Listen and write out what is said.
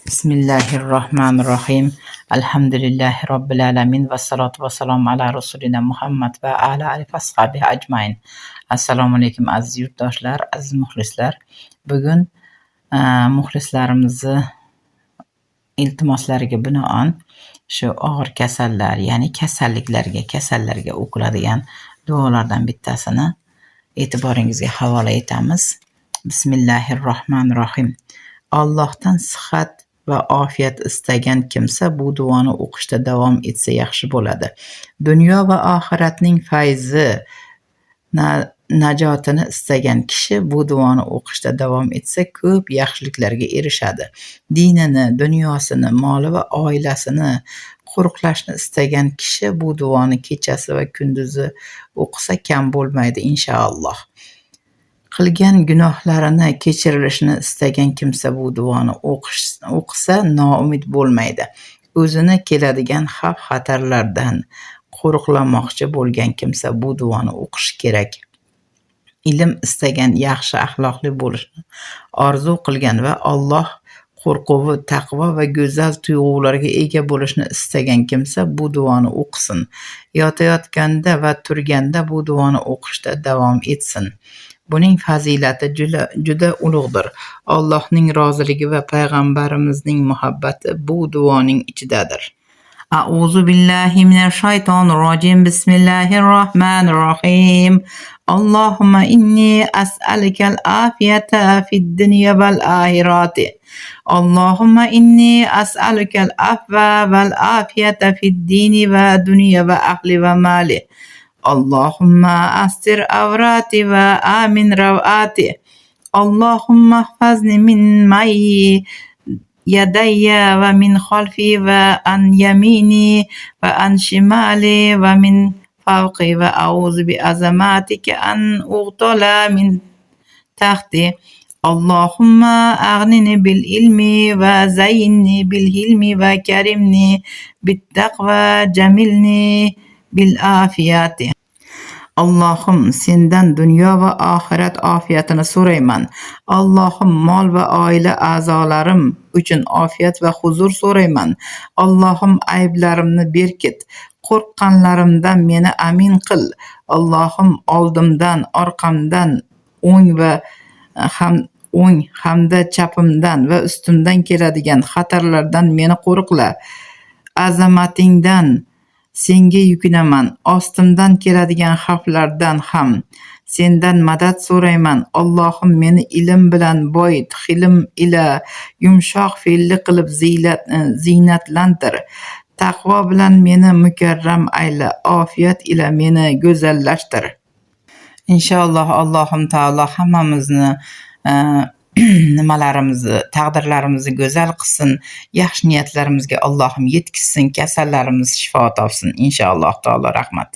Bismillahirrohmanirrohim. Alhamdulillahi robbil alamin va salatu va salam ala rasulina Muhammad va ala alihi va ashabihi ajmain. Assalomu alaykum aziz yurtdoshlar, aziz muxlislar. Bugun muxlislarimizni iltimoslariga binoan shu og'ir kasallar, ya'ni kasallarga o'qiladigan duolardan bittasini e'tiboringizga havola etamiz. Bismillahirrohmanirrohim. Allohdan sihat va ofiyat istagan kimsa bu duoni o'qishda davom etsa yaxshi bo'ladi. Dunyo va oxiratning fayzi, najotini istagan kishi bu duoni o'qishda davom etsa ko'p yaxshiliklarga erishadi. Dinini, dunyosini, moli va oilasini qo'riqlashni istagan kishi bu duoni kechasi va kunduzi o'qisa kam bo'lmaydi inshaalloh. Qilgan gunohlarini kechirilishini istagan kimsa bu duoni o'qisa noumid bo'lmaydi. O'zini keladigan xavf-xatarlardan qo'riqlamoqchi bo'lgan kimsa bu duoni o'qishi kerak. Ilm istagan, yaxshi axloqli bo'lishni orzu qilgan va Alloh qo'rquvi, taqvo va go'zal tuyg'ularga ega bo'lishni istagan kimsa bu duoni o'qisin. Yotayotganda va turganda bu duoni o'qishda davom etsin. Buning fazilati juda ulug'dir. Allohning roziligi va payg'ambarimizning muhabbati bu duoning ichidadir. A'udhu billahi minash shaytonir rojim. Bismillahirrohmanirrohim. Allohumma inni as'alikal afiyata fid dunya val ahirati. Allohumma inni as'alikal afwa val afiyata fid dini va dunya va ahli va mali. Allahumma astir avrati va amin rawati. Allahumma ihfazni min ma'i yadayya va min khalfi va an yamini va an shimali va min fawqi va a'udhu bi azamatika an ughtala min tahti. Allahumma aghnini bil ilmi va zayyinni bil hilmi va karimni bit taqva jamilni bil afiyati. Allohim, sendan dunyo va oxirat ofiyatini so'rayman. Allohim, mol va oila a'zolarim uchun ofiyat va huzur so'rayman. Allohim, ayblarimni berkit. Qo'rqqanlarimdan meni amin qil. Allohim, oldimdan, orqamdan, o'ng hamda chapimdan va ustimdan keladigan xatarlardan meni qo'riqla. Azamatingdan senga yuklanaman. Ostimdan keladigan xavflardan ham sendan madad so'rayman. Allohim, meni ilm bilan boyit, hilm ila yumshoq fe'lli qilib ziynatlantir. Taqvo bilan meni mukarram ayla, ofiyat ila meni go'zallashtir. Inshaalloh Allohim taolo hammamizni taqdirlarimizni go'zal qilsin, yaxshi niyatlarimizga Allohim yetkazsin, kasallarimiz shifo topsin inshaalloh taolo. Rahmat.